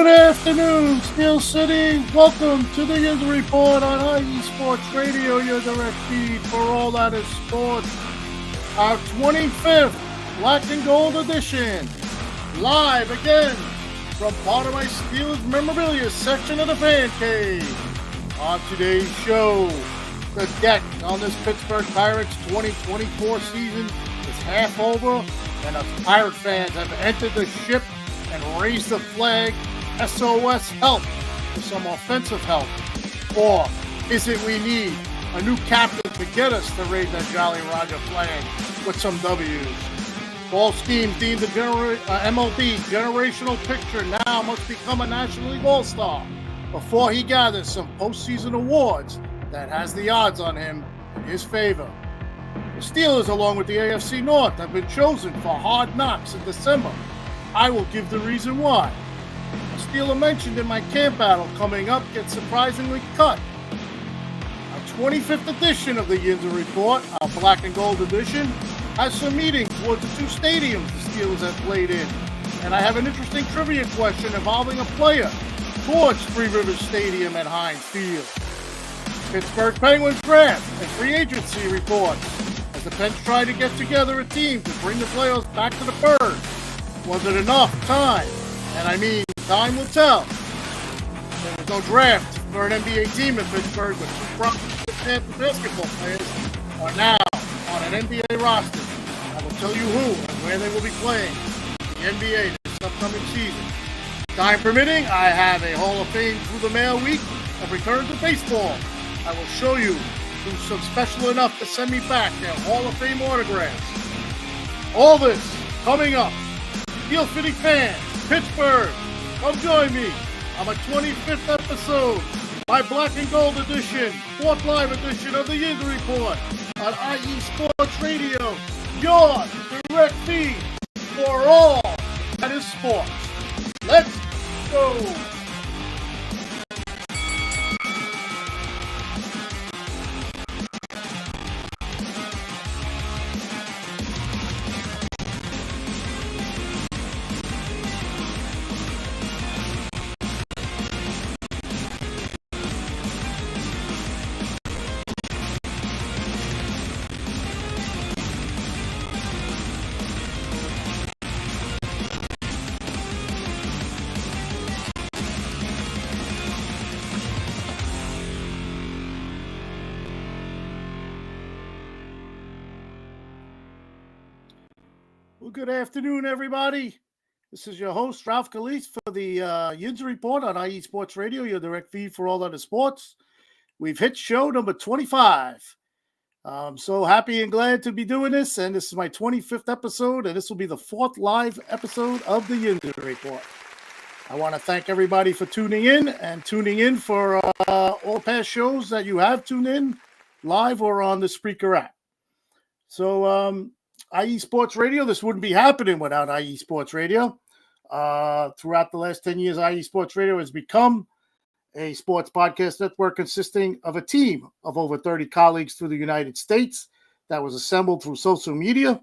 Good afternoon, Steel City. Welcome to the Yinzer Report on IE Sports Radio, your direct feed for all that is sports. Our 25th Black and Gold edition. Live again from part of my Steelers memorabilia section of the Fan Cave. On today's show, the deck on this Pittsburgh Pirates 2024 season is half over, and us Pirate fans have entered the ship and raised the flag. SOS help for some offensive help. Or is it we need a new captain to get us to raise that Jolly Roger flag with some W's? Ball scheme deemed the MLB generational picture now must become a National League All-Star before he gathers some postseason awards that has the odds on him in his favor. The Steelers, along with the AFC North, have been chosen for Hard Knocks in December. I will give the reason why. A Steeler mentioned in my camp battle coming up gets surprisingly cut. Our 25th edition of the Yinzer Report, our Black and Gold edition, has some meaning towards the two stadiums the Steelers have played in. And I have an interesting trivia question involving a player towards Three Rivers Stadium at Heinz Field. Pittsburgh Penguins draft and free agency reports as the Pens try to get together a team to bring the playoffs back to the Birds. Was it enough time? And I mean, time will tell. There was no draft for an NBA team in Pittsburgh, but two prominent basketball players are now on an NBA roster. I will tell you who and where they will be playing in the NBA this upcoming season. Time permitting, I have a Hall of Fame through the mail week of return to baseball. I will show you who's so special enough to send me back their Hall of Fame autographs. All this coming up. Steel City fans, Pittsburgh, come join me on my 25th episode, my Black and Gold edition, 4th live edition of the Yinzer Report on IE Sports Radio, your direct feed for all that is sports. Let's go! Good afternoon, everybody. This is your host, Ralph Calise, for the Yinzer Report on IE Sports Radio, your direct feed for all that is sports. We've hit show number 25. I'm so happy and glad to be doing this, and this is my 25th episode, and this will be the 4th live episode of the Yinzer Report. I want to thank everybody for tuning in for all past shows that you have tuned in live or on the Spreaker app. So, IE Sports Radio, this wouldn't be happening without IE Sports Radio. Throughout the last 10 years, IE Sports Radio has become a sports podcast network consisting of a team of over 30 colleagues through the United States that was assembled through social media.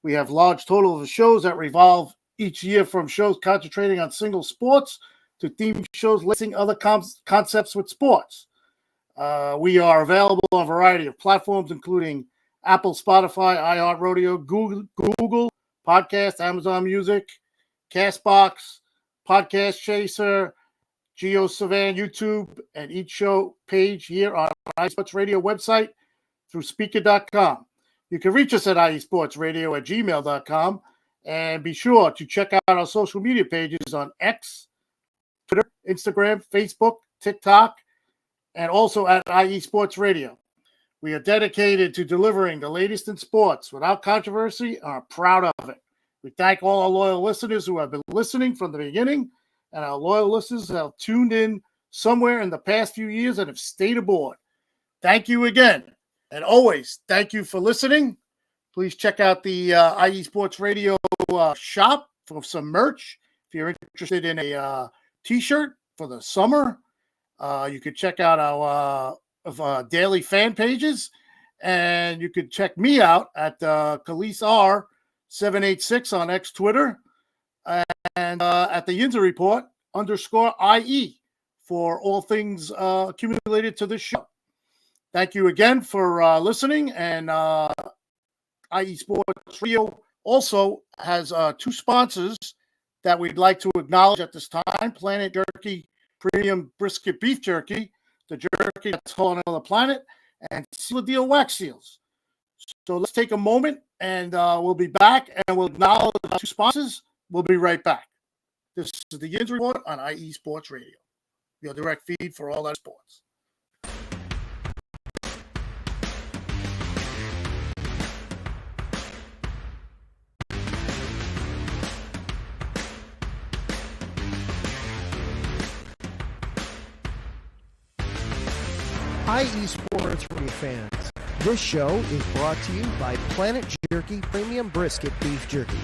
We have large total of shows that revolve each year from shows concentrating on single sports to theme shows listing other concepts with sports. We are available on a variety of platforms, including Apple, Spotify, iHeartRadio, Google Podcast, Amazon Music, Castbox, Podcast Chaser, GeoSavan, YouTube, and each show page here on IE Sports Radio website through Speaker.com. You can reach us at iesportsradio@gmail.com, and be sure to check out our social media pages on X, Twitter, Instagram, Facebook, TikTok, and also at IE Sports Radio. We are dedicated to delivering the latest in sports without controversy and are proud of it. We thank all our loyal listeners who have been listening from the beginning, and our loyal listeners have tuned in somewhere in the past few years and have stayed aboard. Thank you again. And always, thank you for listening. Please check out the IE Sports Radio shop for some merch. If you're interested in a t-shirt for the summer, you could check out our daily fan pages, and you could check me out at Calise R786 on X Twitter, and at the Yinzer Report IE for all things accumulated to this show. Thank you again for listening. And IE Sports Radio also has two sponsors that we'd like to acknowledge at this time. Planet Jerky Premium Brisket Beef Jerky, the jerky that's on the planet, and Seal Deal Wax Seals. So let's take a moment, and we'll be back, and we'll acknowledge the two sponsors. We'll be right back. This is the Yinzer Report on IE Sports Radio, your direct feed for all that sports. IE Sports Radio fans, this show is brought to you by Planet Jerky Premium Brisket Beef Jerky.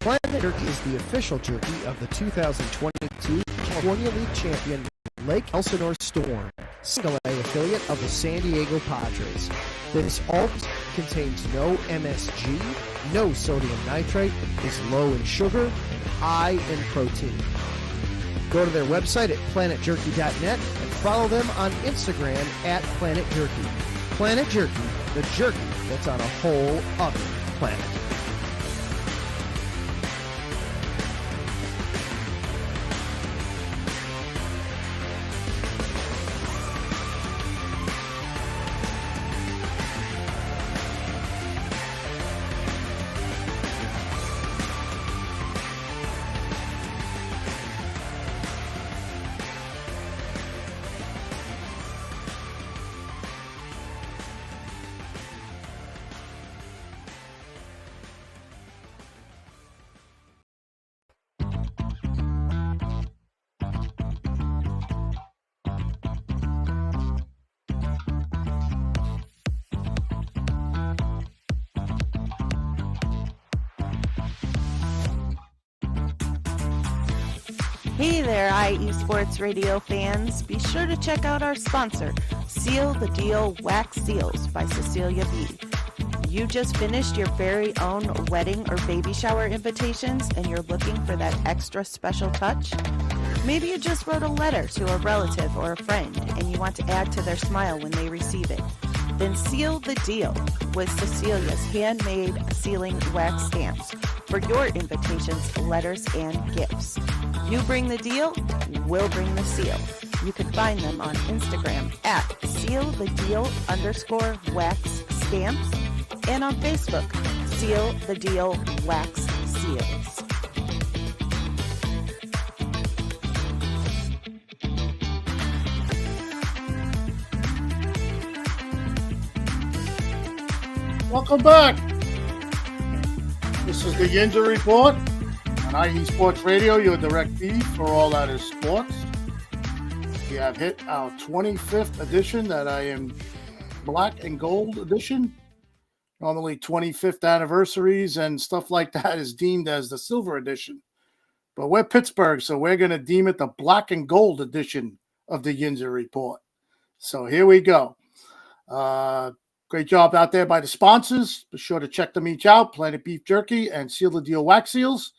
Planet Jerky is the official jerky of the 2022 California League champion Lake Elsinore Storm, single-A affiliate of the San Diego Padres. This alt contains no MSG, no sodium nitrate, is low in sugar, and high in protein. Go to their website at planetjerky.net and follow them on Instagram at Planet Jerky. Planet Jerky, the jerky that's on a whole other planet. Hey there, IE Sports Radio fans. Be sure to check out our sponsor, Seal the Deal Wax Seals by Cecilia B. You just finished your very own wedding or baby shower invitations and you're looking for that extra special touch? Maybe you just wrote a letter to a relative or a friend and you want to add to their smile when they receive it. Then seal the deal with Cecilia's handmade sealing wax stamps for your invitations, letters, and gifts. You bring the deal, we'll bring the seal. You can find them on Instagram at sealthedeal_wax stamps and on Facebook, Seal the Deal Wax Seals. Welcome back. This is the Yinzer Report on IE Sports Radio, your direct feed for all that is sports. We have hit our 25th edition, that I am black and gold edition. Normally 25th anniversaries and stuff like that is deemed as the silver edition. But we're Pittsburgh, so we're going to deem it the black and gold edition of the Yinzer Report. So here we go. Great job out there by the sponsors. Be sure to check them each out, Planet Beef Jerky and Seal the Deal Wax Seals.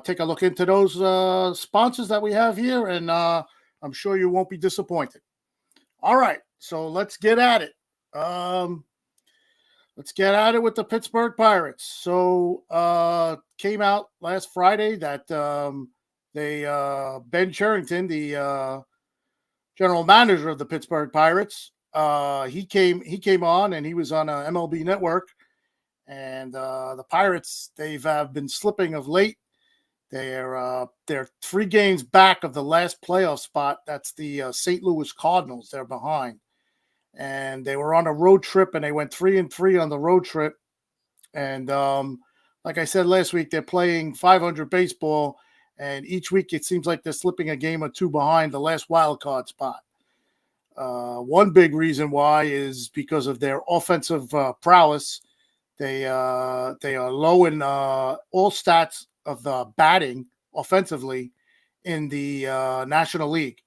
Take a look into those sponsors that we have here, and I'm sure you won't be disappointed. All right, so let's get at it. Let's get at it with the Pittsburgh Pirates. So came out last Friday that Ben Cherington, the general manager of the Pittsburgh Pirates, he came on, and he was on MLB Network, and the Pirates, they've been slipping of late. They're 3 games back of the last playoff spot. That's the St. Louis Cardinals. They're behind, and they were on a road trip, and they went 3-3 on the road trip. And like I said last week, they're playing 500 baseball, and each week it seems like they're slipping a game or two behind the last wild card spot. One big reason why is because of their offensive prowess. They are low in all stats of the batting offensively in the National League.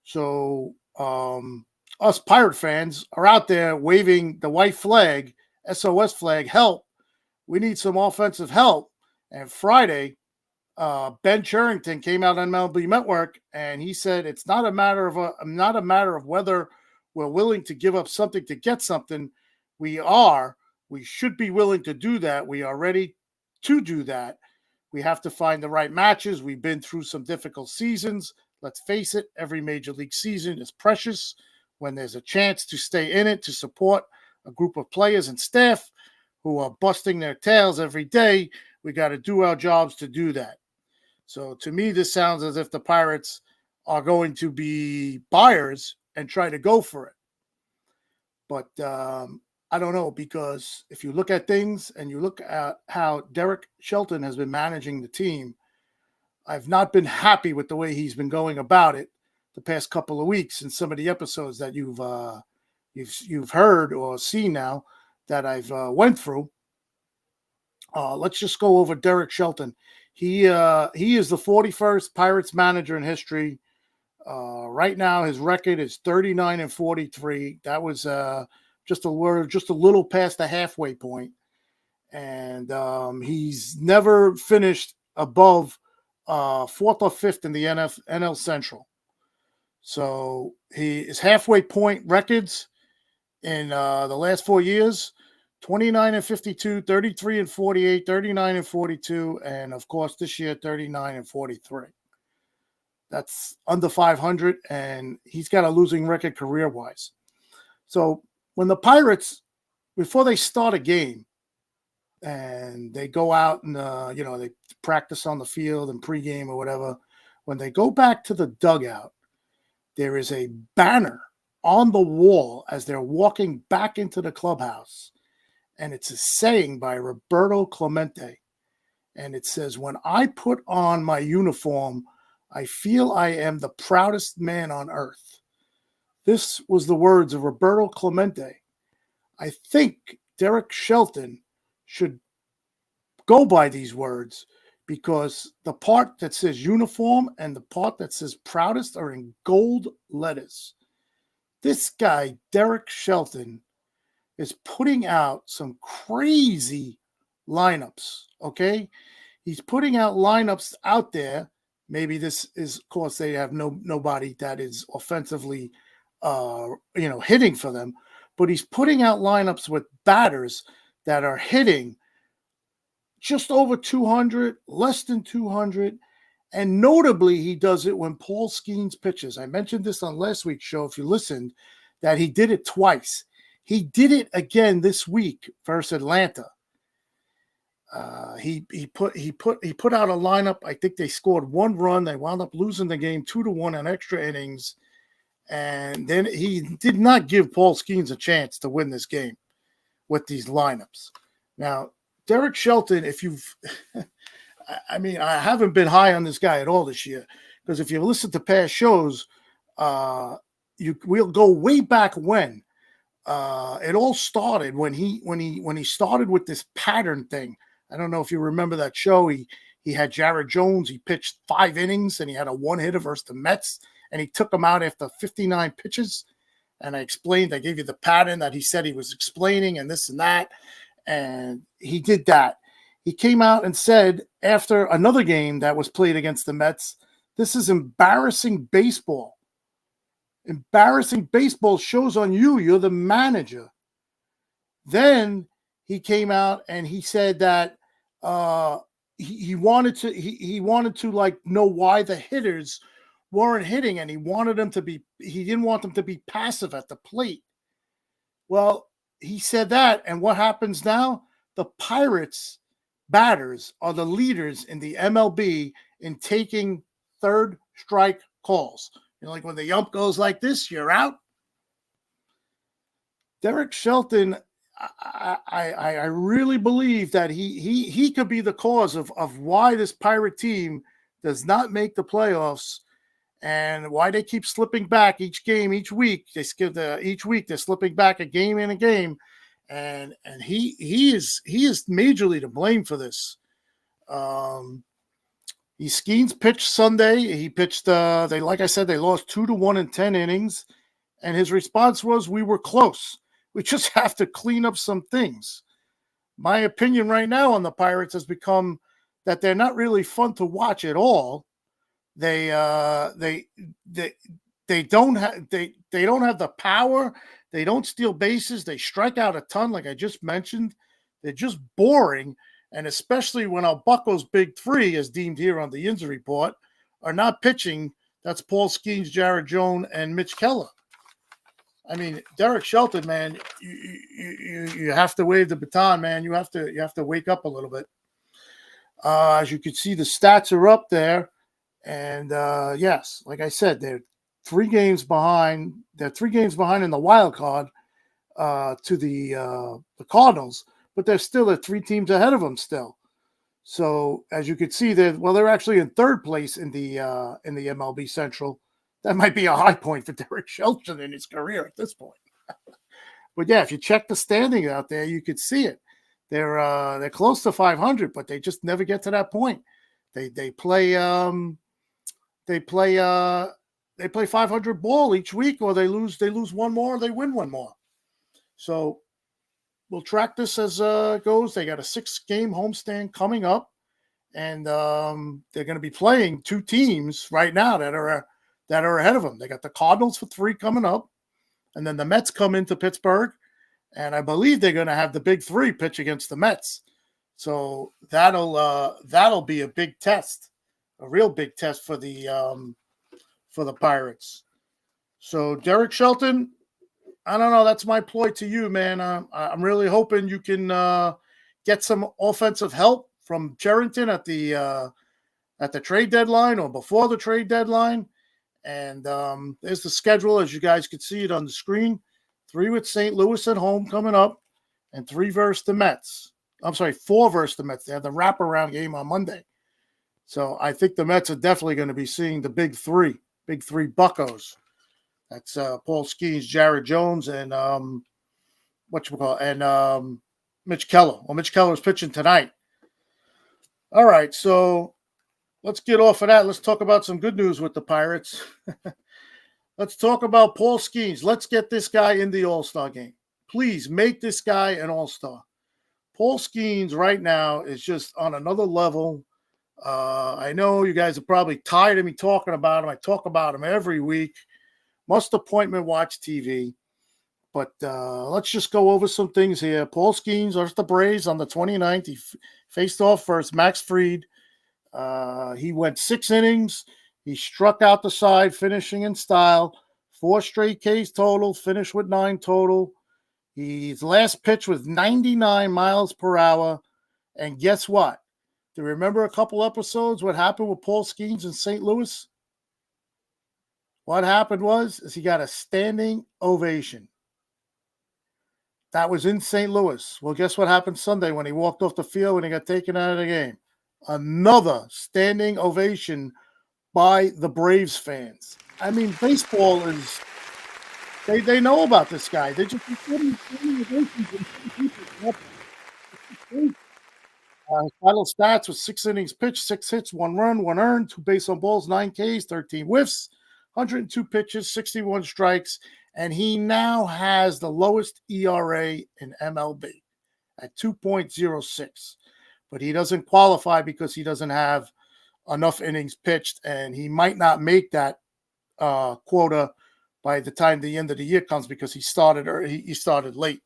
So us Pirate fans are out there waving the white flag, SOS flag, help. We need some offensive help. And Friday, Ben Charrington came out on MLB Network and he said it's not a matter of whether we're willing to give up something to get something. We should be willing to do that. We are ready to do that. We have to find the right matches. We've been through some difficult seasons. Let's face it, every major league season is precious. When there's a chance to stay in it, to support a group of players and staff who are busting their tails every day, we got to do our jobs to do that. So to me, this sounds as if the Pirates are going to be buyers and try to go for it. But I don't know, because if you look at things and you look at how Derek Shelton has been managing the team, I've not been happy with the way he's been going about it the past couple of weeks in some of the episodes that you've heard or seen now that I've went through. Let's just go over Derek Shelton. He is the 41st Pirates manager in history. Right now, his record is 39-43. That was just a little past the halfway point, and he's never finished above fourth or fifth in the NL Central. So his halfway point records in the last 4 years: 29-52, 33-48, 39-42, and of course this year 39-43. That's under 500, and he's got a losing record career-wise. So when the Pirates, before they start a game, and they go out and they practice on the field and pregame or whatever, when they go back to the dugout, there is a banner on the wall as they're walking back into the clubhouse. And it's a saying by Roberto Clemente. And it says, "When I put on my uniform, I feel I am the proudest man on earth." This was the words of Roberto Clemente. I think Derek Shelton should go by these words, because the part that says uniform and the part that says proudest are in gold letters. This guy, Derek Shelton, is putting out some crazy lineups, okay? He's putting out lineups out there. Maybe this is, of course, they have nobody that is offensively, hitting for them. But he's putting out lineups with batters that are hitting just over 200, less than 200. And notably, he does it when Paul Skeens pitches. I mentioned this on last week's show, if you listened, that he did it twice. He did it again this week versus Atlanta. He put out a lineup. I think they scored one run. They wound up losing the game 2-1 on extra innings. And then he did not give Paul Skeens a chance to win this game with these lineups. Now, Derek Shelton, I haven't been high on this guy at all this year, because if you listen to past shows, we'll go way back when. It all started when he started with this pattern thing. I don't know if you remember that show. He had Jared Jones. He pitched 5 innings and he had a 1-hitter versus the Mets, and he took him out after 59 pitches. And I gave you the pattern that he said he was explaining and this and that. And he did that. He came out and said after another game that was played against the Mets, "This is embarrassing baseball. Embarrassing baseball shows on you. You're the manager." Then he came out and he said that he wanted to like know why the hitters weren't hitting, and he didn't want them to be passive at the plate. Well, he said that, and what happens now? The Pirates batters are the leaders in the MLB in taking third strike calls. Like when the ump goes like this, you're out. Derek Shelton, I really believe that he could be the cause of why this Pirate team does not make the playoffs, and why they keep slipping back each game, each week. Each week they're slipping back a game in a game, and he is majorly to blame for this. Skeens pitched Sunday. He pitched. Like I said, they lost 2-1 in 10 innings, and his response was, "We were close. We just have to clean up some things." My opinion right now on the Pirates has become that they're not really fun to watch at all. They don't have the power. They don't steal bases. They strike out a ton, like I just mentioned. They're just boring, and especially when our Buccos' big three, as deemed here on the Yinzer report, are not pitching. That's Paul Skeens, Jared Jones, and Mitch Keller. I mean, Derek Shelton, man, you have to wave the baton, man. You have to wake up a little bit. As you can see, the stats are up there. And yes, like I said, they're 3 games behind. They're 3 games behind in the wild card to the Cardinals, but they're still at 3 teams ahead of them still. So as you can see, they're actually in 3rd place in the MLB Central. That might be a high point for Derek Shelton in his career at this point. But yeah, if you check the standing out there, you could see it. They're close to 500, but they just never get to that point. They play 500 ball each week, or they lose 1 more, or they win 1 more. So we'll track this as it goes. They got a 6-game homestand coming up, and they're going to be playing 2 teams right now that are ahead of them. They got the Cardinals for 3 coming up, and then the Mets come into Pittsburgh, and I believe they're going to have the big 3 pitch against the Mets. So that'll be a big test, a real big test for the Pirates. So Derek Shelton, I don't know. That's my ploy to you, man. I'm really hoping you can get some offensive help from Cherington at the trade deadline or before the trade deadline. And there's the schedule, as you guys can see it on the screen. 3 with St. Louis at home coming up, and 3 versus the Mets. I'm sorry, 4 versus the Mets. They have the wraparound game on Monday. So I think the Mets are definitely going to be seeing the big 3 Buccos. That's Paul Skeens, Jared Jones, and Mitch Keller. Well, Mitch Keller is pitching tonight. All right, so let's get off of that. Let's talk about some good news with the Pirates. Let's talk about Paul Skeens. Let's get this guy in the All-Star game. Please make this guy an All-Star. Paul Skeens right now is just on another level. I know you guys are probably tired of me talking about him. I talk about him every week. Must appointment watch TV. But let's just go over some things here. Paul Skeens versus the Braves on the 29th. He faced off versus Max Fried. He went 6 innings. He struck out the side, finishing in style. 4 straight Ks total, finished with 9 total. His last pitch was 99 miles per hour. And guess what? Do you remember a couple episodes what happened with Paul Skeens in St. Louis? What happened is he got a standing ovation. That was in St. Louis. Well, guess what happened Sunday when he walked off the field and he got taken out of the game? Another standing ovation by the Braves fans. I mean, baseball is, they know about this guy. They just standing ovations. Final stats was 6 innings pitched, 6 hits, 1 run, 1 earned, 2 base on balls, 9 Ks, 13 whiffs, 102 pitches, 61 strikes, and he now has the lowest ERA in MLB at 2.06. But he doesn't qualify because he doesn't have enough innings pitched, and he might not make that quota by the time the end of the year comes because he started late.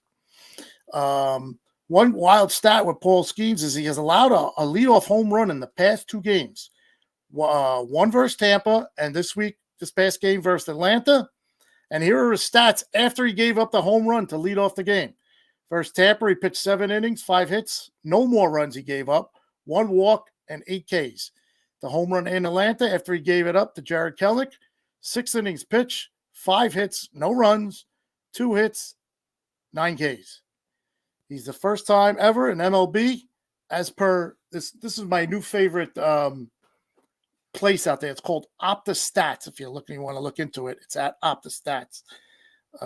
One wild stat with Paul Skeens is he has allowed a leadoff home run in the past 2 games. One versus Tampa, and this past game versus Atlanta. And here are his stats after he gave up the home run to lead off the game. Versus Tampa, he pitched 7 innings, 5 hits, no more runs he gave up, 1 walk, and 8 Ks. The home run in Atlanta after he gave it up to Jared Kelenic, 6 innings pitch, 5 hits, no runs, 2 hits, 9 Ks. He's the first time ever in MLB, as per this. This is my new favorite place out there. It's called OptaStats. If you want to look into it, it's at OptaStats.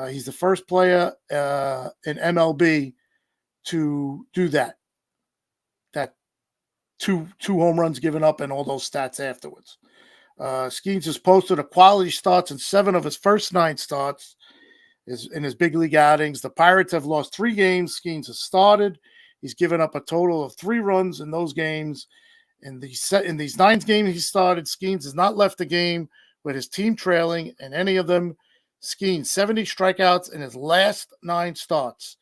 He's the first player in MLB to do that. That two home runs given up and all those stats afterwards. Skeens has posted a quality starts in 7 of his first 9 starts in his big league outings. The Pirates have lost 3 games Skeens has started. He's given up a total of 3 runs in those games. In these 9 games he started, Skeens has not left the game with his team trailing in any of them. Skeens 70 strikeouts in his last 9 starts.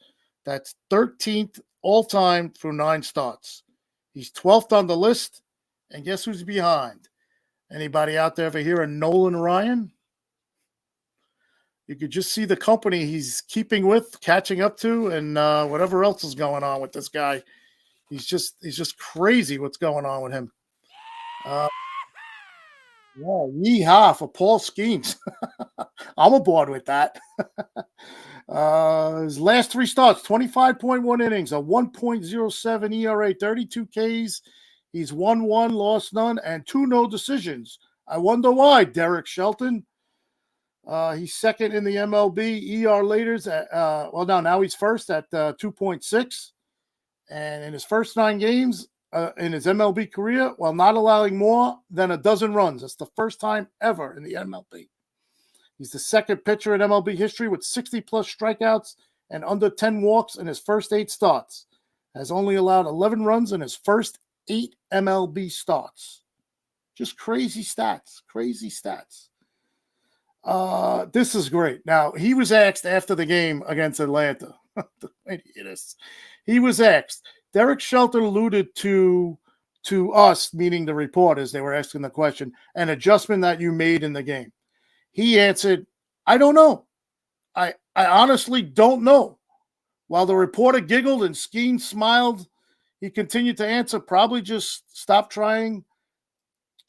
That's 13th all time through 9 starts. He's 12th on the list, and guess who's behind? Anybody out there ever hear of Nolan Ryan? You could just see the company he's keeping with, catching up to, and whatever else is going on with this guy. He's just crazy what's going on with him. Yeah, yeehaw for Paul Skeens. I'm aboard with that. His last 3 starts, 25.1 innings, a 1.07 ERA, 32 Ks. He's won 1, lost none, and 2 no decisions. I wonder why, Derek Shelton. He's second in the MLB. ER laters at, now he's first at 2.6. And in his first 9 games in his MLB career, while not allowing more than a dozen runs. That's the first time ever in the MLB. He's the second pitcher in MLB history with 60-plus strikeouts and under 10 walks in his first 8 starts. Has only allowed 11 runs in his first 8 MLB starts. Just crazy stats. Crazy stats. This is great. Now, he was asked after the game against Atlanta. He was asked. Derek Shelton alluded to us, meaning the reporters. They were asking the question, an adjustment that you made in the game. He answered, I don't know. I honestly don't know. While the reporter giggled and Skeens smiled, he continued to answer, probably just stop trying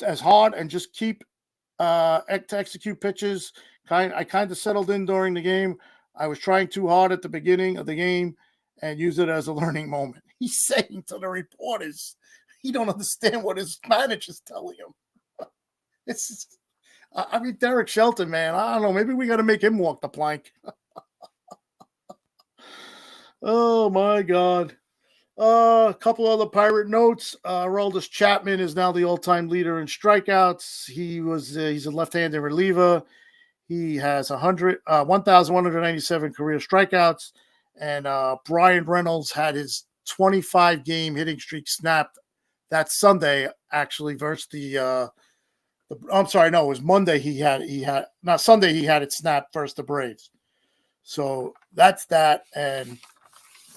as hard and just keep to execute pitches. I kind of settled in during the game. I was trying too hard at the beginning of the game and use it as a learning moment. He's saying to the reporters, he don't understand what his manager's telling him. Derek Shelton, man, I don't know. Maybe we got to make him walk the plank. Oh, my God. A couple other Pirate notes. Aroldis Chapman is now the all-time leader in strikeouts. He's a left-handed reliever. He has 1,197 career strikeouts. And Brian Reynolds had his 25-game hitting streak snapped that Sunday, actually, versus it was Monday. Sunday he had it snapped versus the Braves. So that's that. And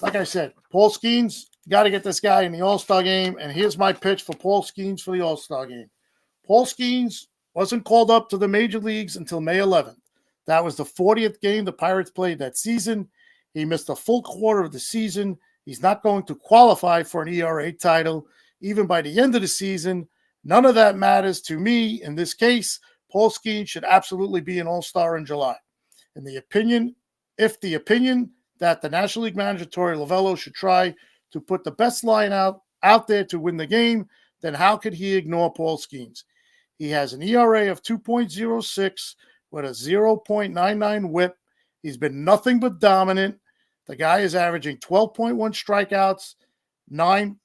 like I said, Paul Skeens, got to get this guy in the All-Star game. And here's my pitch for Paul Skeens for the All-Star game. Paul Skeens wasn't called up to the major leagues until May 11th. That was the 40th game the Pirates played that season. He missed a full quarter of the season. He's not going to qualify for an ERA title, even by the end of the season. None of that matters to me. In this case, Paul Skeens should absolutely be an All-Star in July. If the opinion that the National League manager, Torey Lovullo, should try to put the best line out there to win the game, then how could he ignore Paul Skeens? He has an ERA of 2.06 with a 0.99 whip. He's been nothing but dominant. The guy is averaging 12.1 strikeouts, nine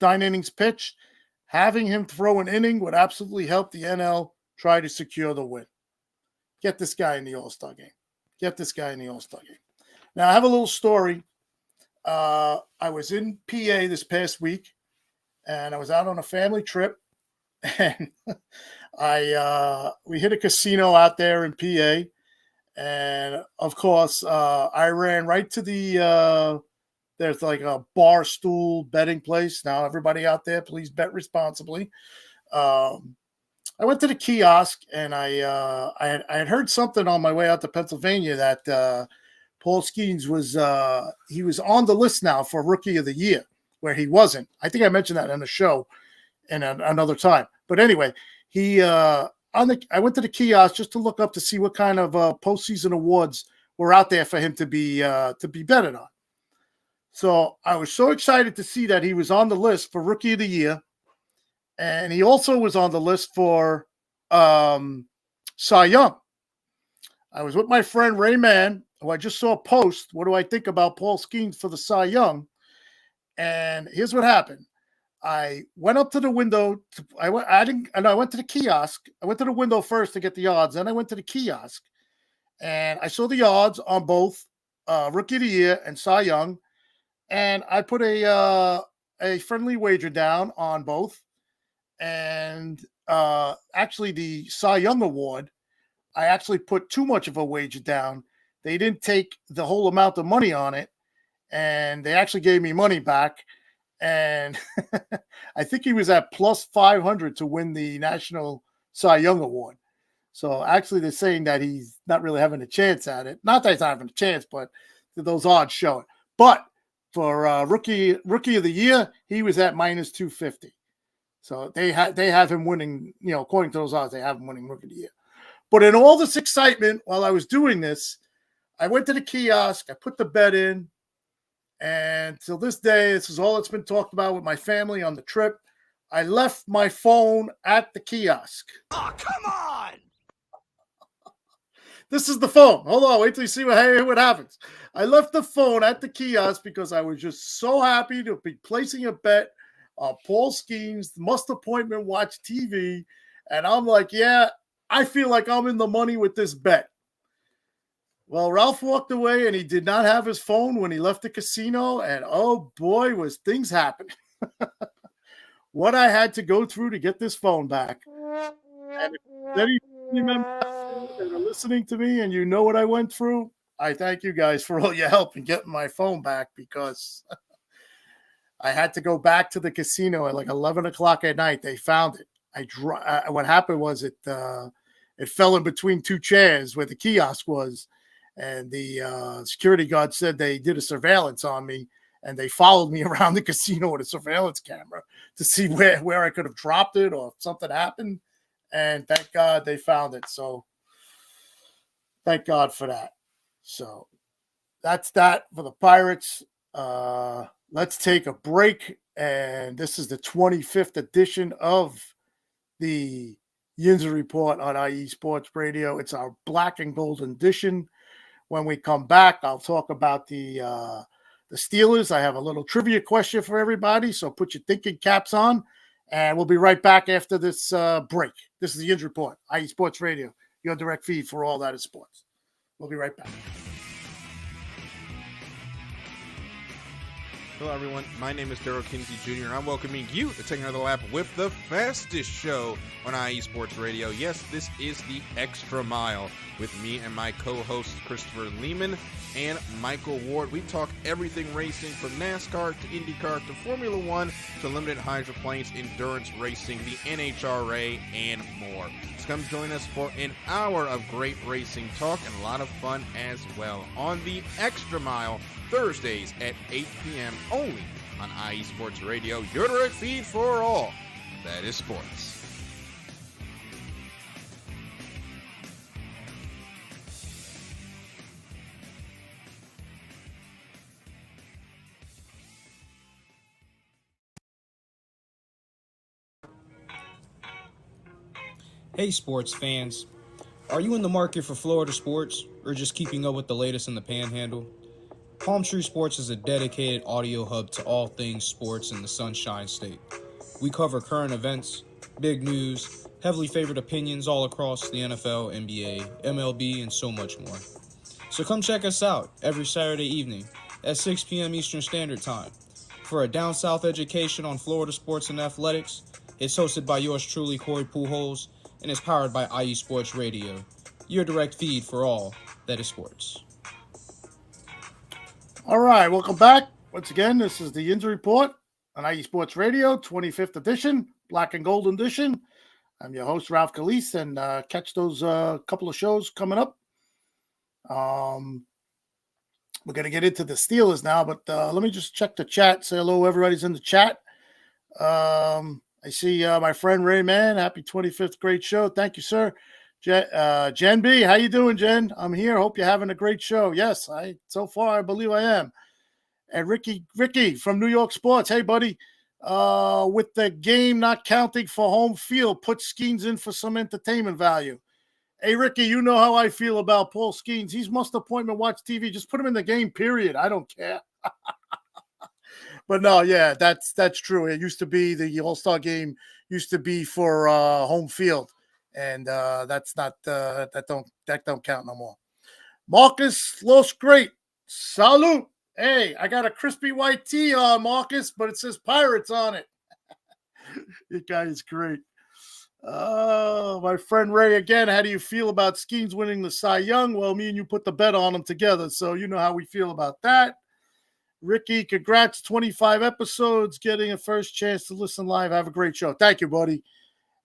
innings pitched. Having him throw an inning would absolutely help the NL try to secure the win. Get this guy in the All-Star game. Now, I have a little story. I was in PA this past week, and I was out on a family trip, and we hit a casino out there in PA. And of course, I ran right to there's like a bar stool betting place. Now, everybody out there, please bet responsibly. I went to the kiosk, and I had heard something on my way out to Pennsylvania that Paul Skeens was on the list now for Rookie of the Year, where he wasn't. I think I mentioned that on the show in another time. But anyway, I went to the kiosk just to look up to see what kind of postseason awards were out there for him to be betted on. So I was so excited to see that he was on the list for Rookie of the Year, and he also was on the list for Cy Young. I was with my friend Ray Mann, who I just saw post, what do I think about Paul Skeens for the Cy Young? And here's what happened. I went up to the window. I went to the kiosk. I went to the window first to get the odds. Then I went to the kiosk, and I saw the odds on both Rookie of the Year and Cy Young, and I put a friendly wager down on both. and actually the Cy Young Award, I actually put too much of a wager down. They didn't take the whole amount of money on it, and they actually gave me money back. And I think he was at plus 500 to win the National Cy Young Award. So actually, they're saying that he's not really having a chance at it. Not that he's not having a chance, but those odds show it. But for rookie of the year, he was at minus 250. So they have him winning. According to those odds, they have him winning rookie of the year. But in all this excitement, while I was doing this, I went to the kiosk. I put the bet in, and till this day, this is all that's been talked about with my family on the trip. I left my phone at the kiosk. Oh, come on! This is the phone. Hold on, wait till you see what happens. I left the phone at the kiosk because I was just so happy to be placing a bet on Paul Skeens, Must Appointment Watch TV, and I'm like, yeah, I feel like I'm in the money with this bet. Well, Ralph walked away, and he did not have his phone when he left the casino, and oh boy, was things happening. What I had to go through to get this phone back. And if any members that are listening to me and you know what I went through, I thank you guys for all your help in getting my phone back, because I had to go back to the casino at like 11 o'clock at night. They found it. What happened was it fell in between two chairs where the kiosk was, and the security guard said they did a surveillance on me, and they followed me around the casino with a surveillance camera to see where I could have dropped it or if something happened. And thank God they found it. So thank God for that. So that's that for the Pirates. Let's take a break. And this is the 25th edition of the Yinzer Report on IE Sports Radio. It's our black and golden edition. When we come back, I'll talk about the Steelers. I have a little trivia question for everybody, so put your thinking caps on, and we'll be right back after this break. This is the Yinzer Report, IE Sports Radio, your direct feed for all that is sports. We'll be right back. Hello, everyone. My name is Daryl Kinsey Jr., and I'm welcoming you to take another lap with the fastest show on IE Sports Radio. Yes, this is the Extra Mile with me and my co-hosts Christopher Lehman and Michael Ward. We talk everything racing from NASCAR to IndyCar to Formula One to limited hydroplanes, endurance racing, the NHRA, and more. So come join us for an hour of great racing talk and a lot of fun as well on the Extra Mile, Thursdays at 8 p.m. only on IE Sports Radio, your direct feed for all that is sports. Hey sports fans, are you in the market for Florida sports or just keeping up with the latest in the Panhandle? Palm Tree Sports is a dedicated audio hub to all things sports in the Sunshine State. We cover current events, big news, heavily favored opinions all across the NFL, NBA, MLB, and so much more. So come check us out every Saturday evening at 6 p.m. Eastern Standard Time for a down south education on Florida sports and athletics. It's hosted by yours truly, Corey Pujols, and is powered by IE Sports Radio, your direct feed for all that is sports. All right, welcome back. Once again, this is the Yinzer Report on IE Sports Radio, 25th edition, black and golden edition. I'm your host, Ralph Calise, and catch those couple of shows coming up. We're going to get into the Steelers now, but let me just check the chat. Say hello, everybody's in the chat. I see my friend Ray Man. Happy 25th, great show. Thank you, sir. Jen B, how you doing, Jen? I'm here. Hope you're having a great show. Yes, so far I believe I am. And Ricky from New York Sports. Hey, buddy. With the game not counting for home field, put Skeens in for some entertainment value. Hey, Ricky, you know how I feel about Paul Skeens. He's Must Appointment Watch TV. Just put him in the game, period. I don't care. But no, yeah, that's true. It used to be the All-Star game used to be for home field, and that's not that don't count no more. Marcus Los Great, salute. Hey, I got a crispy white tee on, Marcus, but it says Pirates on it. That guy is great. My friend Ray, again, how do you feel about Skeens winning the Cy Young? Well, me and you put the bet on them together, so you know how we feel about that. Ricky, congrats, 25 episodes, getting a first chance to listen live. Have a great show. Thank you, buddy.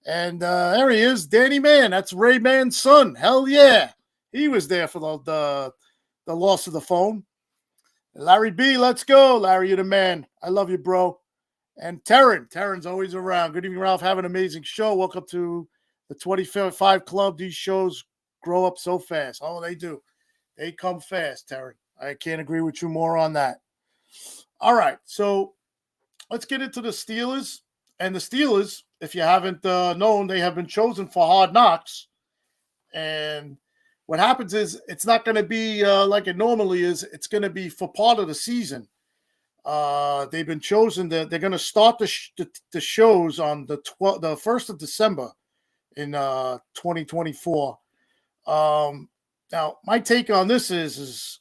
And there he is, Danny Mann. That's Ray Mann's son. Hell yeah. He was there for the loss of the phone. Larry B, let's go. Larry, you're the man. I love you, bro. And Terran's always around. Good evening, Ralph. Have an amazing show. Welcome to the 25 Club. These shows grow up so fast. Oh, they do. They come fast, Terran. I can't agree with you more on that. All right, so let's get into the Steelers. And the Steelers, if you haven't known, they have been chosen for Hard Knocks. And what happens is it's not going to be like it normally is. It's going to be for part of the season. They've been chosen. They're going to start the shows on the 1st of December in 2024. Now, my take on this is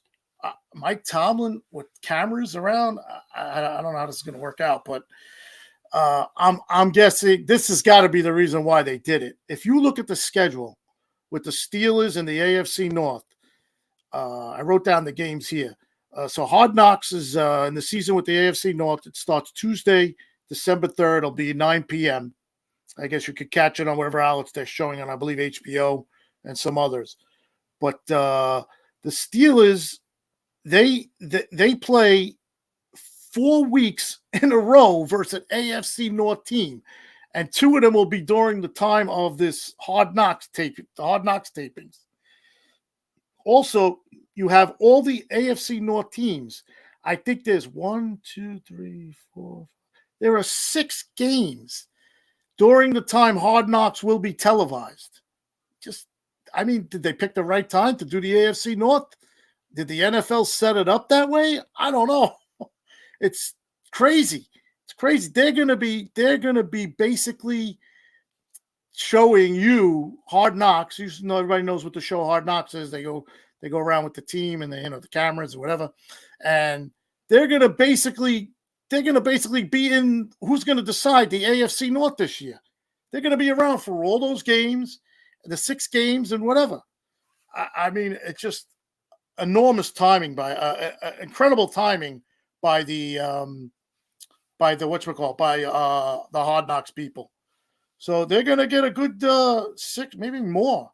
Mike Tomlin with cameras around. I don't know how this is going to work out, but I'm guessing this has got to be the reason why they did it. If you look at the schedule with the Steelers and the AFC North, I wrote down the games here. So Hard Knocks is in the season with the AFC North. It starts Tuesday, December 3rd. It'll be 9 p.m. I guess you could catch it on whatever outlets they're showing on, I believe, HBO and some others. But the Steelers, they play 4 weeks in a row versus an AFC North team. And 2 of them will be during the time of this Hard Knocks tapings. Also, you have all the AFC North teams. I think there's 1, 2, 3, 4. There are 6 games during the time Hard Knocks will be televised. Did they pick the right time to do the AFC North? Did the NFL set it up that way? I don't know. It's crazy. It's crazy. They're gonna be basically showing you Hard Knocks. You know, everybody knows what the show Hard Knocks is. They go around with the team and the cameras or whatever, and they're gonna basically be in who's gonna decide the AFC North this year. They're gonna be around for all those games, the 6 games and whatever. I mean, it's just enormous timing incredible timing by the the Hard Knocks people. So they're gonna get a good 6, maybe more.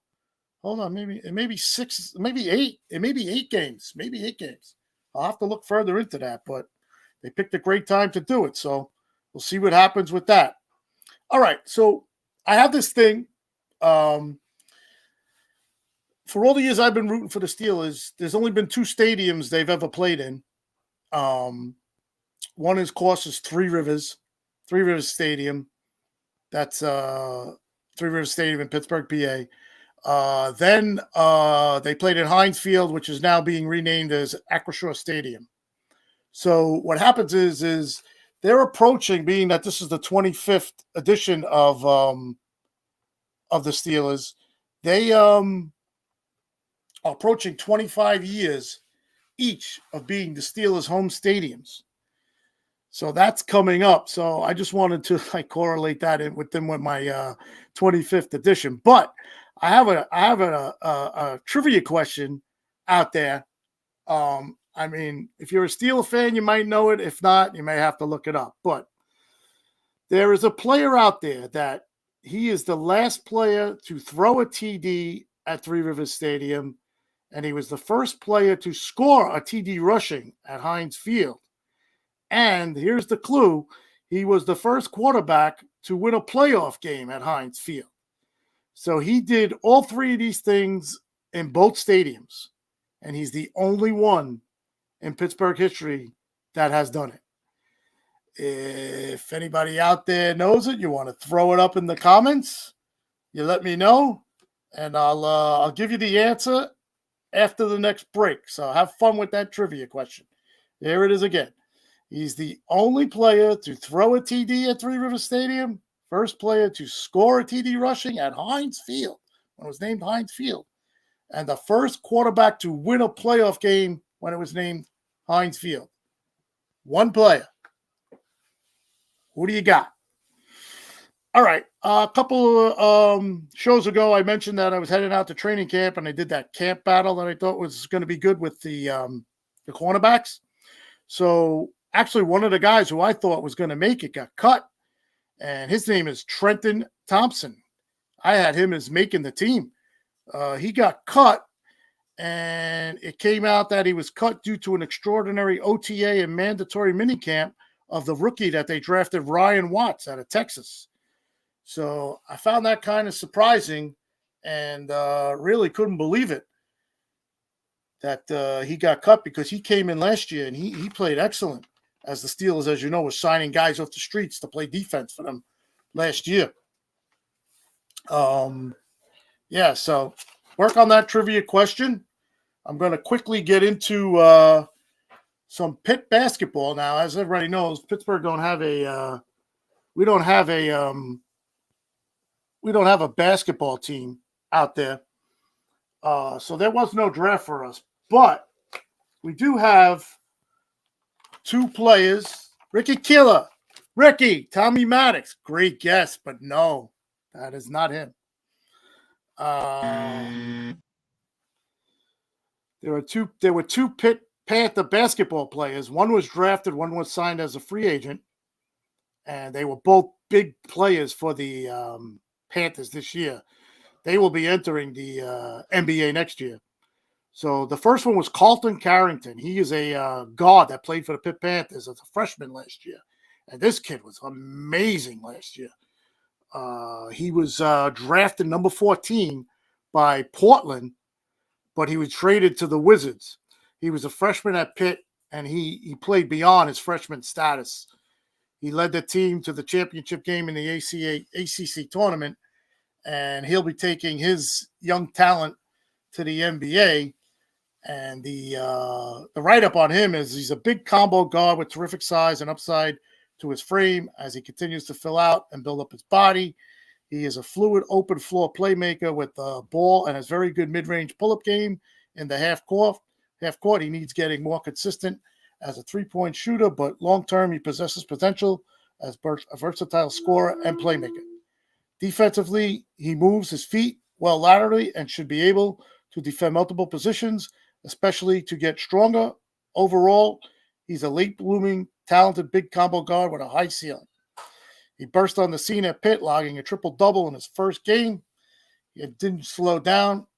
Hold on, maybe 6, maybe 8. It may be 8 games, maybe 8 games. I'll have to look further into that, but they picked a great time to do it. So we'll see what happens with that. All right, so I have this thing. For all the years I've been rooting for the Steelers, there's only been 2 stadiums they've ever played in. One, of course, is Three Rivers Stadium. That's Three Rivers Stadium in Pittsburgh, PA. Then they played at Heinz Field, which is now being renamed as Acrisure Stadium. So what happens is they're approaching, being that this is the 25th edition of the Steelers, they are approaching 25 years each of being the Steelers' home stadiums. So that's coming up. So I just wanted to correlate that in with my 25th edition. But I have a trivia question out there. I mean, if you're a Steeler fan, you might know it. If not, you may have to look it up. But there is a player out there that he is the last player to throw a TD at Three Rivers Stadium, and he was the first player to score a TD rushing at Heinz Field. And here's the clue. He was the first quarterback to win a playoff game at Heinz Field. So he did all 3 of these things in both stadiums. And he's the only one in Pittsburgh history that has done it. If anybody out there knows it, you want to throw it up in the comments, you let me know. And I'll give you the answer after the next break. So have fun with that trivia question. Here it is again. He's the only player to throw a TD at Three Rivers Stadium, first player to score a TD rushing at Heinz Field, when it was named Heinz Field, and the first quarterback to win a playoff game when it was named Heinz Field. One player. Who do you got? All right. A couple of shows ago, I mentioned that I was heading out to training camp, and I did that camp battle that I thought was going to be good with the cornerbacks. So actually, one of the guys who I thought was going to make it got cut, and his name is Trenton Thompson. I had him as making the team. He got cut, and it came out that he was cut due to an extraordinary OTA and mandatory minicamp of the rookie that they drafted, Ryan Watts, out of Texas. So I found that kind of surprising and really couldn't believe it that he got cut, because he came in last year and he played excellent, as the Steelers, as you know, was signing guys off the streets to play defense for them last year. Yeah, so work on that trivia question. I'm going to quickly get into some Pitt basketball now. As everybody knows, Pittsburgh don't have a we don't have a basketball team out there. So there was no draft for us, but we do have two players. Ricky Killer, Tommy Maddox, great guess, but no, that is not him. There were two Pitt Panther basketball players. One was drafted, one was signed as a free agent, and they were both big players for the Panthers this year. They will be entering the NBA next year. So the first one was Carlton Carrington. He is a guard that played for the Pitt Panthers as a freshman last year. And this kid was amazing last year. He was drafted number 14 by Portland, but he was traded to the Wizards. He was a freshman at Pitt, and he played beyond his freshman status. He led the team to the championship game in the ACC tournament, and he'll be taking his young talent to the NBA. And the write-up on him is he's a big combo guard with terrific size and upside to his frame as he continues to fill out and build up his body. He is a fluid, open floor playmaker with the ball and has very good mid-range pull-up game in the half court. He needs getting more consistent as a three-point shooter, but long-term he possesses potential as a versatile scorer and playmaker. Defensively, he moves his feet well laterally and should be able to defend multiple positions, especially to get stronger. Overall, he's a late-blooming, talented big combo guard with a high ceiling. He burst on the scene at Pitt, logging a triple-double in his first game. He didn't slow down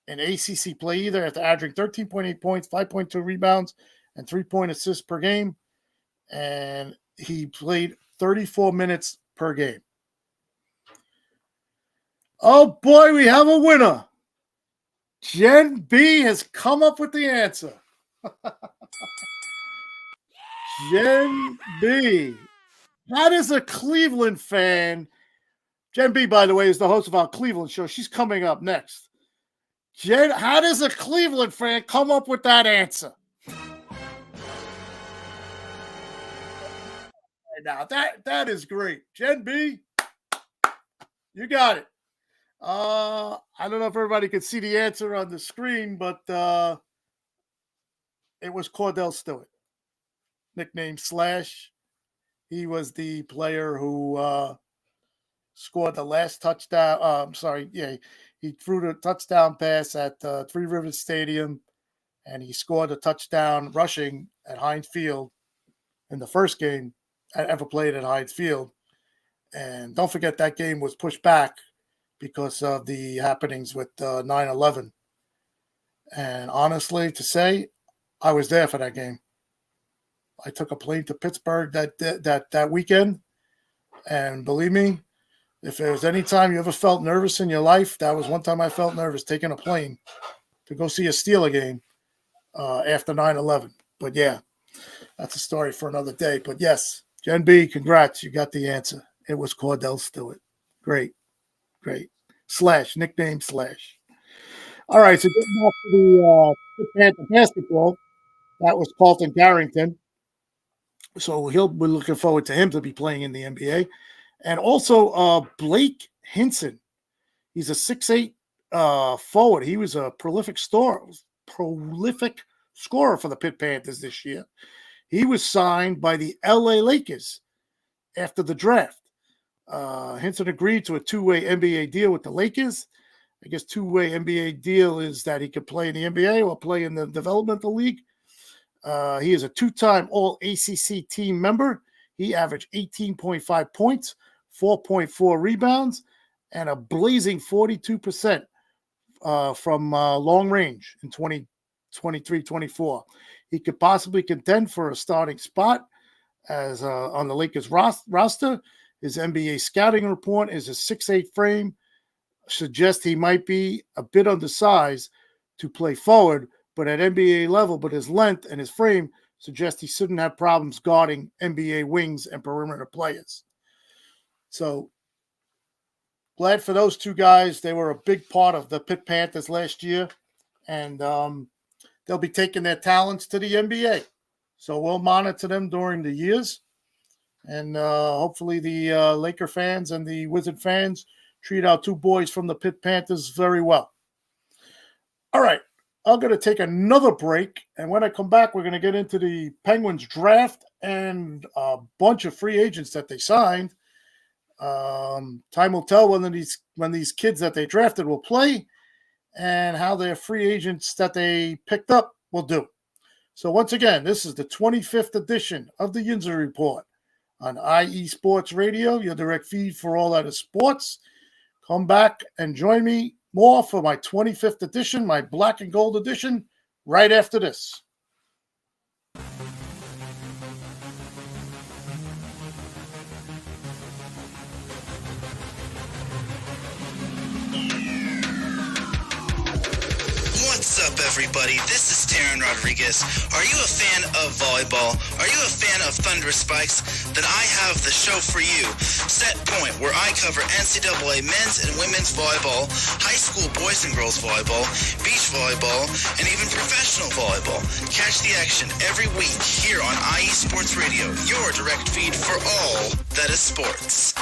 in ACC play either, after averaging 13.8 points, 5.2 rebounds, and 3-point assists per game. And he played 34 minutes per game. Oh, boy, we have a winner. Jen B has come up with the answer. Jen B. That is a Cleveland fan. Jen B, by the way, is the host of our Cleveland show. She's coming up next. Jen, how does a Cleveland fan come up with that answer? Now, that is great. Jen B, you got it. I don't know if everybody could see the answer on the screen, but it was Cordell Stewart, nicknamed Slash. He was the player who scored the last touchdown. He threw the touchdown pass at Three Rivers Stadium, and he scored a touchdown rushing at Heinz Field in the first game I ever played at Heinz Field. And don't forget that game was pushed back because of the happenings with 9/11. And honestly, to say, I was there for that game. I took a plane to Pittsburgh that weekend, and believe me, if there was any time you ever felt nervous in your life, that was one time I felt nervous, taking a plane to go see a Steeler game after 9/11. But yeah, that's a story for another day. But yes, Jen B, congrats, you got the answer. It was Cordell Stewart. Great. Slash, nickname Slash. All right, so getting back to the Panther basketball, that was Carlton Carrington. So we're looking forward to him to be playing in the NBA. And also Blake Hinson. He's a 6'8" forward. He was a prolific scorer for the Pitt Panthers this year. He was signed by the LA Lakers after the draft. Hinson agreed to a two-way NBA deal with the Lakers. I guess two-way NBA deal is that he could play in the NBA or play in the developmental league. He is a two-time All-ACC team member. He averaged 18.5 points, 4.4 rebounds, and a blazing 42% from long range in 2023-24. He could possibly contend for a starting spot as on the Lakers roster. His NBA scouting report is a 6'8" frame, suggests he might be a bit undersized to play forward, but at NBA level, but his length and his frame suggest he shouldn't have problems guarding NBA wings and perimeter players. So glad for those two guys. They were a big part of the Pitt Panthers last year, and they'll be taking their talents to the NBA. So we'll monitor them during the years, and hopefully the Laker fans and the Wizard fans treat our two boys from the Pitt Panthers very well. All right. I'm going to take another break, and when I come back, we're going to get into the Penguins draft and a bunch of free agents that they signed. Time will tell when these kids that they drafted will play and how their free agents that they picked up will do. So once again, this is the 25th edition of the Yinzer Report on IE Sports Radio, your direct feed for all that is sports. Come back and join me more for my 25th edition, my black and gold edition, right after this. What's up, everybody? This is Taryn Rodriguez. Are you a fan of volleyball? Are you a fan of Thunderous Spikes? Then I have the show for you, Set Point, where I cover NCAA men's and women's volleyball, high school boys and girls volleyball, beach volleyball, and even professional volleyball. Catch the action every week here on IE Sports Radio, your direct feed for all that is sports.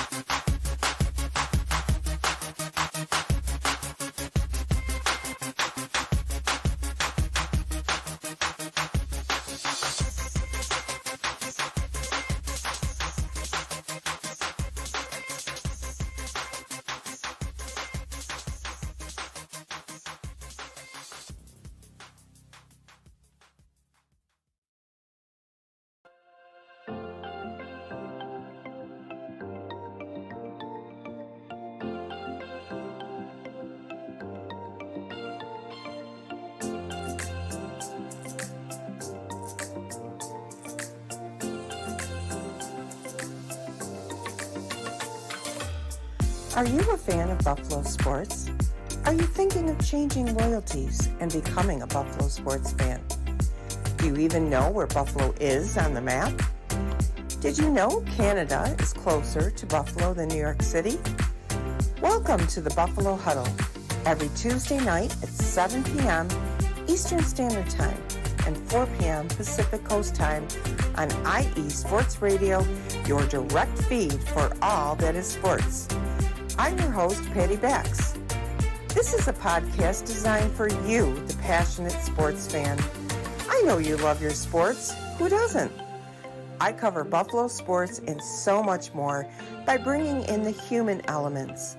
Are you a fan of Buffalo sports? Are you thinking of changing loyalties and becoming a Buffalo sports fan? Do you even know where Buffalo is on the map? Did you know Canada is closer to Buffalo than New York City? Welcome to the Buffalo Huddle, every Tuesday night at 7 p.m. Eastern Standard Time and 4 p.m. Pacific Coast Time on IE Sports Radio, your direct feed for all that is sports. I'm your host, Patty Bax. This is a podcast designed for you, the passionate sports fan. I know you love your sports. Who doesn't? I cover Buffalo sports and so much more by bringing in the human elements.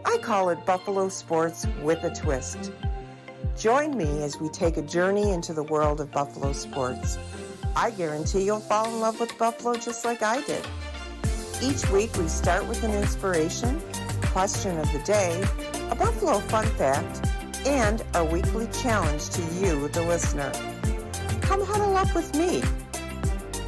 I call it Buffalo Sports with a Twist. Join me as we take a journey into the world of Buffalo sports. I guarantee you'll fall in love with Buffalo just like I did. Each week we start with an inspiration, question of the day, a Buffalo fun fact, and our weekly challenge to you, the listener. Come huddle up with me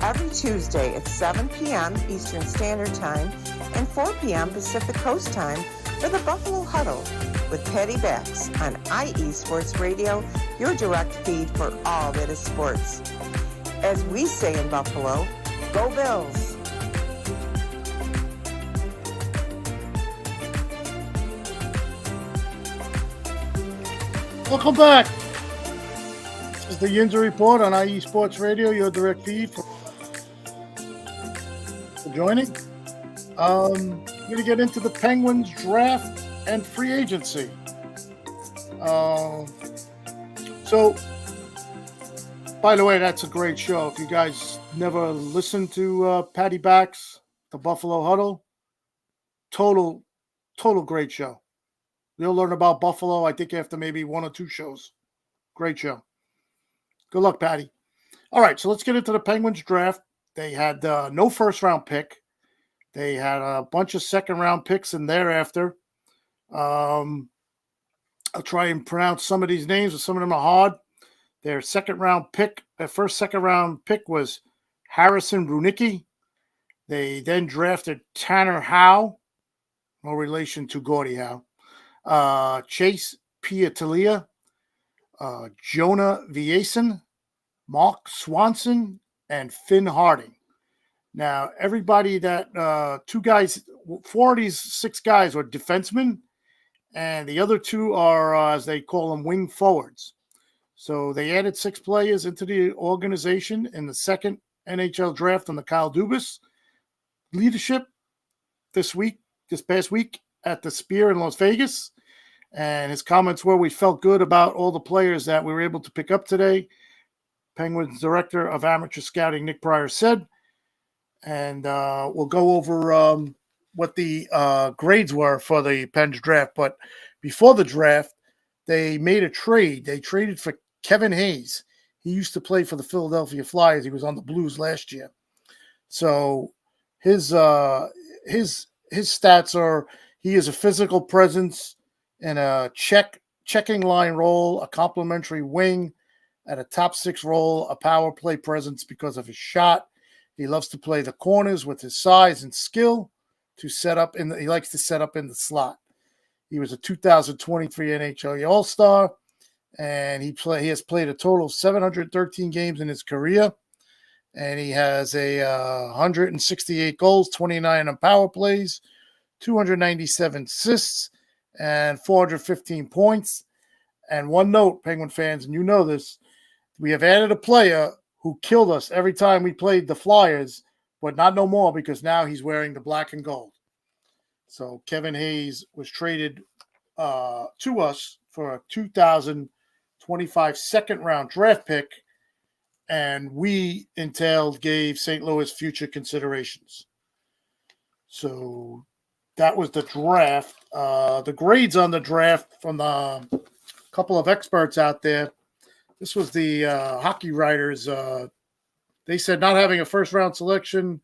every Tuesday at 7 p.m. Eastern Standard Time and 4 p.m. Pacific Coast Time for the Buffalo Huddle with Patty Bax on IE Sports Radio, your direct feed for all that is sports. As we say in Buffalo, go Bills! Welcome back. This is the Yinzer Report on IE Sports Radio, your direct feed for joining. We're going to get into the Penguins draft and free agency. So, by the way, that's a great show. If you guys never listened to Patty Bax, the Buffalo Huddle, total great show. You'll learn about Buffalo, I think, after maybe 1 or 2 shows. Great show. Good luck, Patty. All right, so let's get into the Penguins draft. They had no first-round pick. They had a bunch of second-round picks and thereafter. I'll try and pronounce some of these names, but some of them are hard. Their first second-round pick was Harrison Brunicki. They then drafted Tanner Howe, no relation to Gordie Howe, Chase Piatelia, Jonah Viason, Mark Swanson, and Finn Harding. Now, everybody that 4 of these 6 guys are defensemen, and the other 2 are, as they call them, wing forwards. So they added 6 players into the organization in the second NHL draft under Kyle Dubas leadership this past week at the Spear in Las Vegas. And his comments were, we felt good about all the players that we were able to pick up today. Penguins Director of Amateur Scouting, Nick Pryor, said. And we'll go over what the grades were for the Pens draft. But before the draft, they made a trade. They traded for Kevin Hayes. He used to play for the Philadelphia Flyers. He was on the Blues last year. So his stats are, he is a physical presence in a checking line role, a complementary wing, at a top 6 role, a power play presence because of his shot. He loves to play the corners with his size and skill he likes to set up in the slot. He was a 2023 NHL All-Star, and he has played a total of 713 games in his career, and he has 168 goals, 29 on power plays, 297 assists, and 415 points. And one note, Penguin fans, and you know this, we have added a player who killed us every time we played the Flyers, but not no more because now he's wearing the black and gold. So Kevin Hayes was traded to us for a 2025 second-round draft pick, and we gave St. Louis future considerations. So that was the draft. The grades on the draft from a couple of experts out there. This was the hockey writers. They said not having a first-round selection,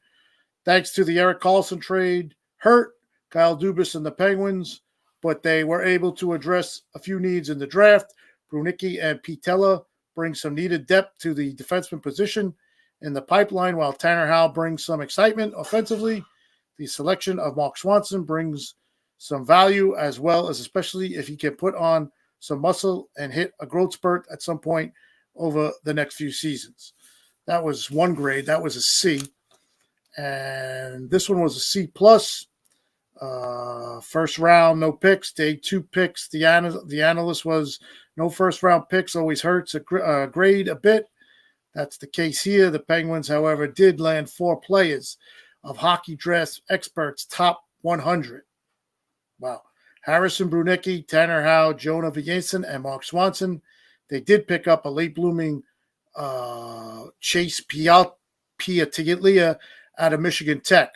thanks to the Erik Karlsson trade, hurt Kyle Dubas and the Penguins, but they were able to address a few needs in the draft. Brunicki and Pitella bring some needed depth to the defenseman position in the pipeline, while Tanner Howe brings some excitement offensively. The selection of Mark Swanson brings some value as well, as especially if he can put on some muscle and hit a growth spurt at some point over the next few seasons. That was one grade. That was a C. And this one was a C+. First round, no picks. Day 2 picks. The analyst was no first round picks. Always hurts a grade a bit. That's the case here. The Penguins, however, did land 4 players of Hockey Draft Experts top 100. Wow. Harrison Brunicki, Tanner Howe, Jonah Viason, and Mark Swanson. They did pick up a late-blooming Chase Piatelia out of Michigan Tech.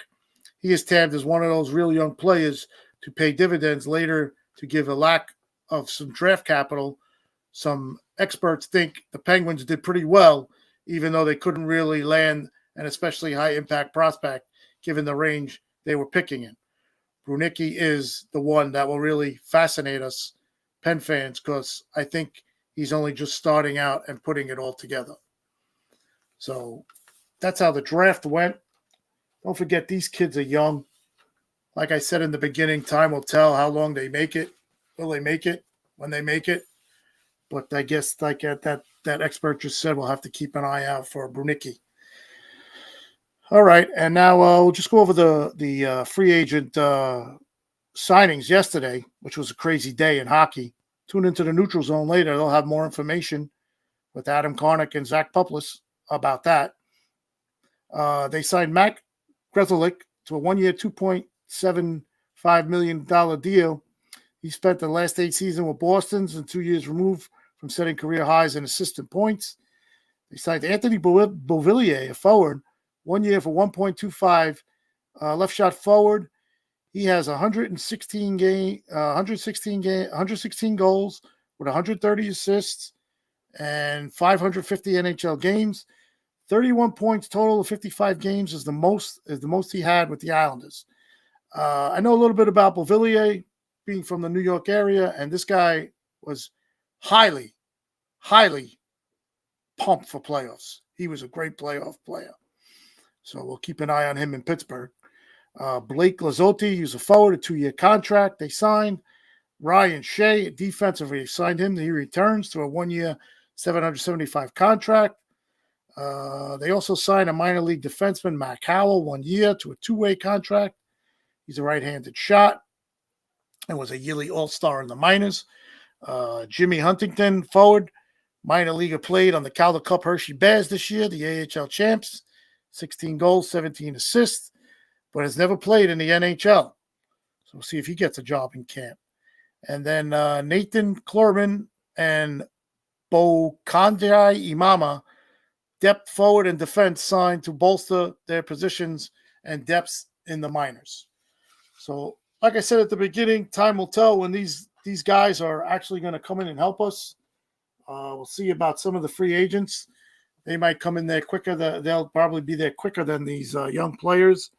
He is tabbed as one of those real young players to pay dividends later to give a lack of some draft capital. Some experts think the Penguins did pretty well, even though they couldn't really land an especially high-impact prospect given the range they were picking in. Brunicki is the one that will really fascinate us Pen fans because I think he's only just starting out and putting it all together. So that's how the draft went. Don't forget, these kids are young. Like I said in the beginning, time will tell how long they make it. Will they make it when they make it? But I guess like that expert just said, we'll have to keep an eye out for Brunicki. All right, and now we'll just go over the free agent signings yesterday, which was a crazy day in hockey. Tune into the Neutral Zone later. They'll have more information with Adam Karnick and Zach Puplis about that. They signed Matt Grzelcyk to a 1-year, $2.75 million deal. He spent the last 8 seasons with Boston's and 2 years removed from setting career highs in assistant points. They signed Anthony Beauvillier, a forward, 1 year for $1.25 left shot forward. He has 116 goals with 130 assists and 550 NHL games. 31 points total of 55 games is the most he had with the Islanders. I know a little bit about Beauvillier, being from the New York area, and this guy was highly, highly pumped for playoffs. He was a great playoff player. So we'll keep an eye on him in Pittsburgh. Blake Lizotti, he's a forward, a 2-year contract they signed. Ryan Shea, defensively, signed him. He returns to a 1-year, $775 contract. They also signed a minor league defenseman, Mac Howell, 1 year to a 2-way contract. He's a right-handed shot and was a yearly all-star in the minors. Jimmy Huntington, forward, minor leaguer, played on the Calder Cup Hershey Bears this year, the AHL champs. 16 goals, 17 assists, but has never played in the NHL. So we'll see if he gets a job in camp. And then Nathan Klurman and Bokandai Imama, depth forward and defense, signed to bolster their positions and depths in the minors. So, like I said at the beginning, time will tell when these guys are actually going to come in and help us. We'll see about some of the free agents. They might come in there quicker. They'll probably be there quicker than these young players,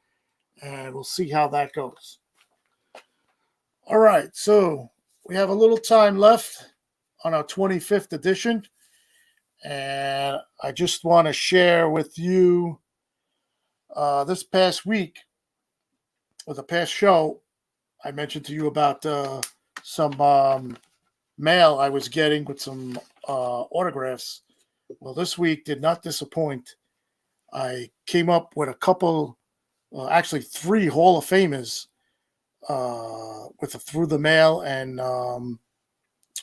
and we'll see how that goes. All right, so we have a little time left on our 25th edition, and I just want to share with you this past week, or the past show, I mentioned to you about some mail I was getting with some autographs. Well, this week did not disappoint. I came up with a couple, actually 3 Hall of Famers through the mail and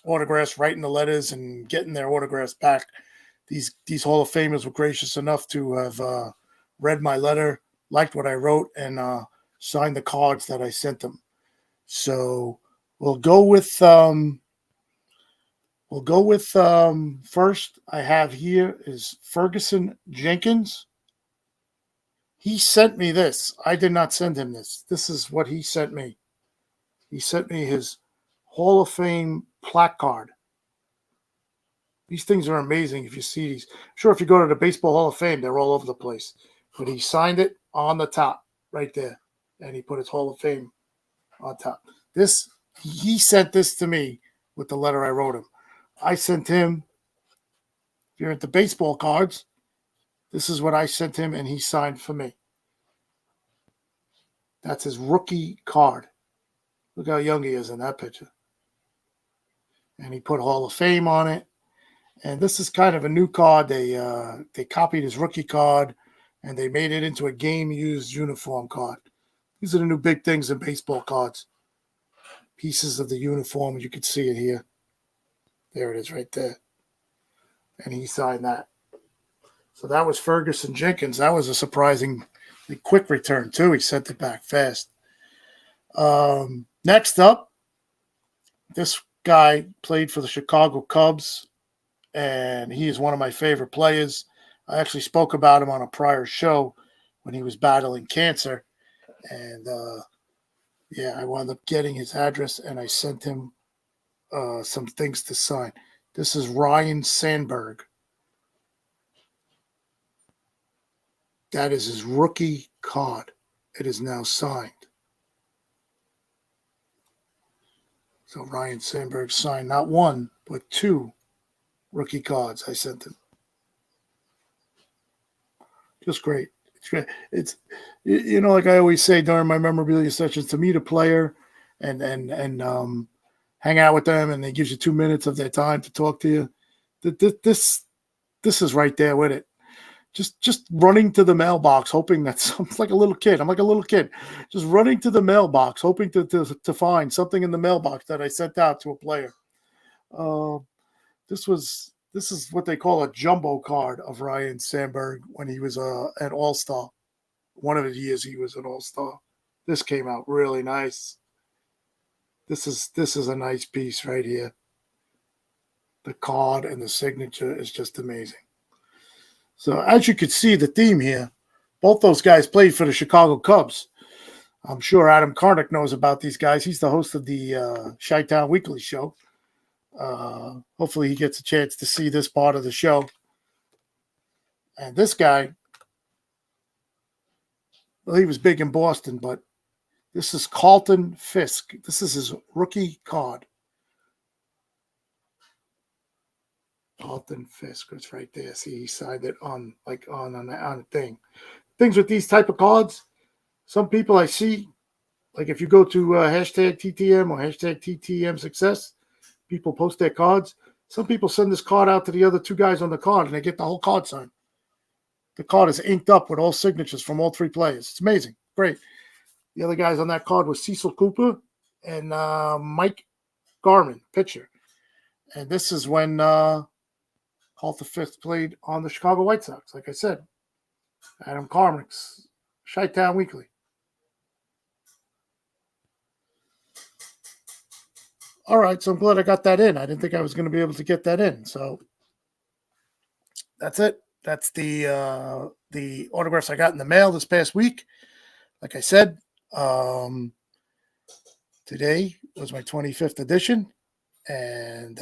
autographs, writing the letters and getting their autographs back. These Hall of Famers were gracious enough to have read my letter, liked what I wrote, and signed the cards that I sent them. So we'll go with first I have here is Ferguson Jenkins. He sent me this. I did not send him this. This is what he sent me. He sent me his Hall of Fame plaque card. These things are amazing if you see these. Sure, if you go to the Baseball Hall of Fame, they're all over the place. But he signed it on the top right there. And he put his Hall of Fame on top. He sent this to me with the letter I wrote him. I sent him, if you're into baseball cards, this is what I sent him, and he signed for me. That's his rookie card. Look how young he is in that picture. And he put Hall of Fame on it. And this is kind of a new card. They copied his rookie card, and they made it into a game-used uniform card. These are the new big things in baseball cards. Pieces of the uniform, you can see it here. There it is right there. And he signed that. So that was Ferguson Jenkins. That was a surprisingly quick return, too. He sent it back fast. Next up, this guy played for the Chicago Cubs, and he is one of my favorite players. I actually spoke about him on a prior show when he was battling cancer. And, I wound up getting his address, and I sent him some things to sign. This is Ryan Sandberg. That is his rookie card. It is now signed. So Ryan Sandberg signed not 1, but 2 rookie cards I sent him. Just great. It's great. It's, like I always say during my memorabilia sessions, to meet a player and hang out with them, and they gives you 2 minutes of their time to talk to you. This is right there with it. Just running to the mailbox, hoping that I'm like a little kid. I'm like a little kid, just running to the mailbox, hoping to find something in the mailbox that I sent out to a player. This is what they call a jumbo card of Ryan Sandberg when he was an All-Star. One of the years he was an All-Star. This came out really nice. This is a nice piece right here. The card and the signature is just amazing. So as you can see, the theme here, both those guys played for the Chicago Cubs. I'm sure Adam Karnick knows about these guys. He's the host of the Chi-Town Weekly show. Hopefully he gets a chance to see this part of the show. And this guy, well, he was big in Boston, but this is Carlton Fisk. This is his rookie card. Carlton Fisk, it's right there. See, he signed it on a thing. Things with these type of cards, some people I see, like if you go to hashtag TTM or hashtag TTM success, people post their cards. Some people send this card out to the other two guys on the card, and they get the whole card signed. The card is inked up with all signatures from all three players. It's amazing. Great. The other guys on that card was Cecil Cooper and Mike Garman, pitcher. And this is when Carlton Fisk played on the Chicago White Sox, like I said. Adam Karnick's Chi-Town Weekly. All right, so I'm glad I got that in. I didn't think I was going to be able to get that in. So that's it. That's the autographs I got in the mail this past week. Like I said, today was my 25th edition, and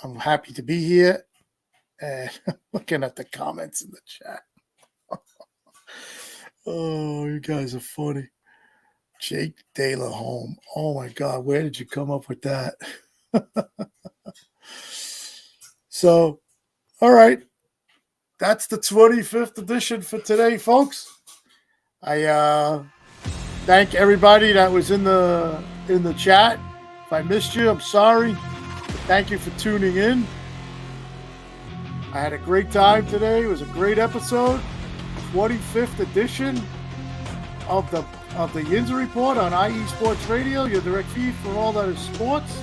I'm happy to be here. And looking at the comments in the chat. Oh, you guys are funny. Jake De La Home. Oh my God, where did you come up with that? So, all right. That's the 25th edition for today, folks. I thank everybody that was in the chat. If I missed you, I'm sorry. But thank you for tuning in. I had a great time today. It was a great episode. 25th edition of the Yinzer Report on IE Sports Radio, your direct feed for all that is sports.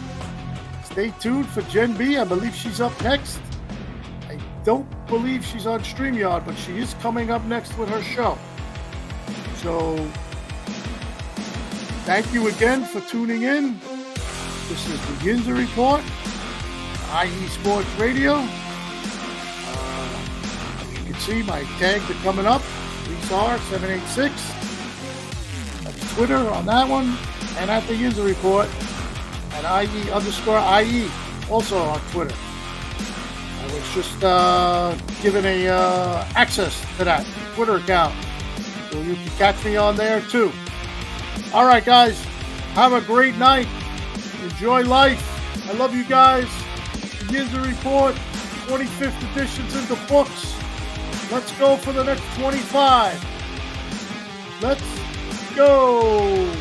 Stay tuned for Jen B. I believe she's up next. I don't believe she's on StreamYard, but she is coming up next with her show. So, thank you again for tuning in. This is the Yinzer Report, IE Sports Radio. As you can see, my tags are coming up. LeeSar786. That's Twitter on that one. And at the Yinzer Report at IE_IE, also on Twitter. I was just given access to that Twitter account. So you can catch me on there too. All right, guys. Have a great night. Enjoy life. I love you guys. The Yinzer Report, 25th edition's in the books. Let's go for the next 25. Let's go.